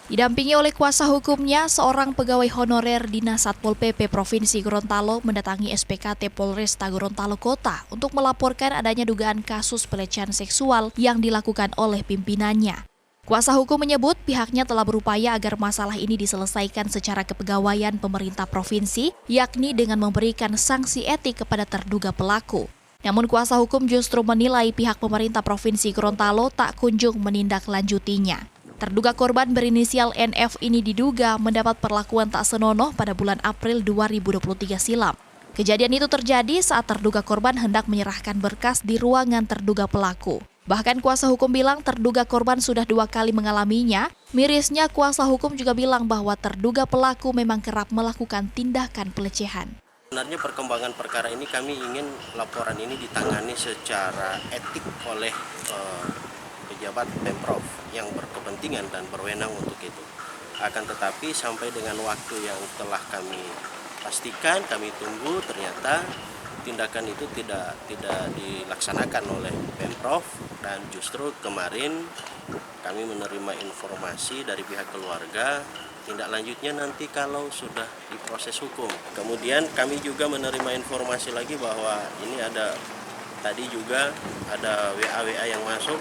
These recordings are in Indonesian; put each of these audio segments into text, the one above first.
Didampingi oleh kuasa hukumnya, seorang pegawai honorer Dinas Satpol PP Provinsi Gorontalo mendatangi SPKT Polresta Gorontalo Kota untuk melaporkan adanya dugaan kasus pelecehan seksual yang dilakukan oleh pimpinannya. Kuasa hukum menyebut pihaknya telah berupaya agar masalah ini diselesaikan secara kepegawaian pemerintah provinsi, yakni dengan memberikan sanksi etik kepada terduga pelaku. Namun kuasa hukum justru menilai pihak pemerintah Provinsi Gorontalo tak kunjung menindaklanjutinya. Terduga korban berinisial NF ini diduga mendapat perlakuan tak senonoh pada bulan April 2023 silam. Kejadian itu terjadi saat terduga korban hendak menyerahkan berkas di ruangan terduga pelaku. Bahkan kuasa hukum bilang terduga korban sudah 2 kali mengalaminya. Mirisnya kuasa hukum juga bilang bahwa terduga pelaku memang kerap melakukan tindakan pelecehan. Sebenarnya perkembangan perkara ini kami ingin laporan ini ditangani secara etik oleh pejabat Pemprov yang berkepentingan dan berwenang untuk itu. Akan tetapi sampai dengan waktu yang telah kami pastikan, kami tunggu, ternyata tindakan itu tidak dilaksanakan oleh Pemprov, dan justru kemarin kami menerima informasi dari pihak keluarga, tindak lanjutnya nanti kalau sudah diproses hukum. Kemudian kami juga menerima informasi lagi bahwa ini tadi juga ada WA yang masuk.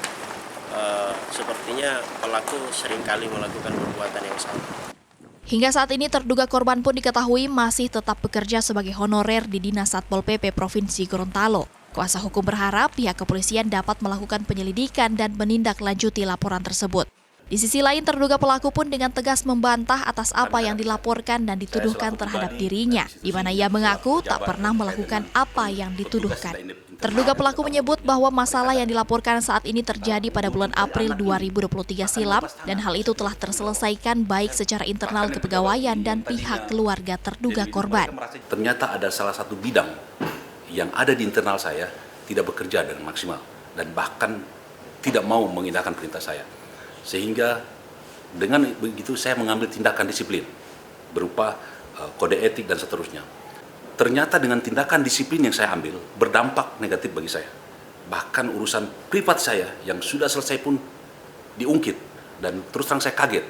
Sepertinya pelaku seringkali melakukan perbuatan yang sama. Hingga saat ini terduga korban pun diketahui masih tetap bekerja sebagai honorer di Dinas Satpol PP Provinsi Gorontalo. Kuasa hukum berharap pihak kepolisian dapat melakukan penyelidikan dan menindaklanjuti laporan tersebut. Di sisi lain, terduga pelaku pun dengan tegas membantah atas apa yang dilaporkan dan dituduhkan terhadap dirinya, di mana ia mengaku tak pernah melakukan apa yang dituduhkan. Terduga pelaku menyebut bahwa masalah yang dilaporkan saat ini terjadi pada bulan April 2023 silam, dan hal itu telah terselesaikan baik secara internal kepegawaian dan pihak keluarga terduga korban. Ternyata ada salah satu bidang yang ada di internal saya tidak bekerja dengan maksimal dan bahkan tidak mau mengindahkan perintah saya. Sehingga dengan begitu saya mengambil tindakan disiplin berupa kode etik dan seterusnya. Ternyata dengan tindakan disiplin yang saya ambil berdampak negatif bagi saya. Bahkan urusan privat saya yang sudah selesai pun diungkit, dan terus terang saya kaget.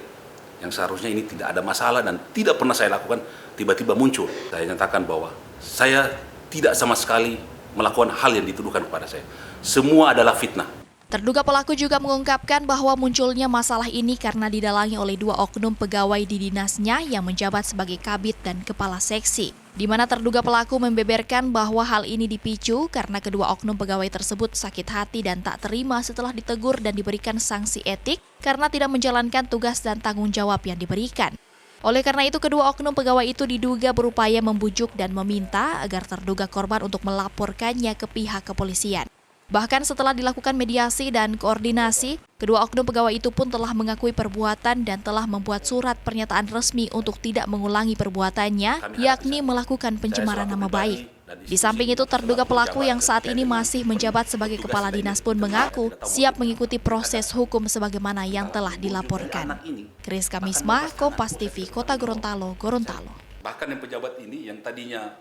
Yang seharusnya ini tidak ada masalah dan tidak pernah saya lakukan, tiba-tiba muncul. Saya nyatakan bahwa saya tidak sama sekali melakukan hal yang dituduhkan kepada saya. Semua adalah fitnah. Terduga pelaku juga mengungkapkan bahwa munculnya masalah ini karena didalangi oleh 2 oknum pegawai di dinasnya yang menjabat sebagai kabid dan kepala seksi. Di mana terduga pelaku membeberkan bahwa hal ini dipicu karena kedua oknum pegawai tersebut sakit hati dan tak terima setelah ditegur dan diberikan sanksi etik karena tidak menjalankan tugas dan tanggung jawab yang diberikan. Oleh karena itu, kedua oknum pegawai itu diduga berupaya membujuk dan meminta agar terduga korban untuk melaporkannya ke pihak kepolisian. Bahkan setelah dilakukan mediasi dan koordinasi, kedua oknum pegawai itu pun telah mengakui perbuatan dan telah membuat surat pernyataan resmi untuk tidak mengulangi perbuatannya, yakni melakukan pencemaran nama baik. Di samping itu, terduga pelaku yang saat ini masih menjabat sebagai kepala dinas pun mengaku siap mengikuti proses hukum sebagaimana yang telah dilaporkan. Kris Kamisma, Kompas TV, Kota Gorontalo, Gorontalo. Bahkan yang pejabat ini yang tadinya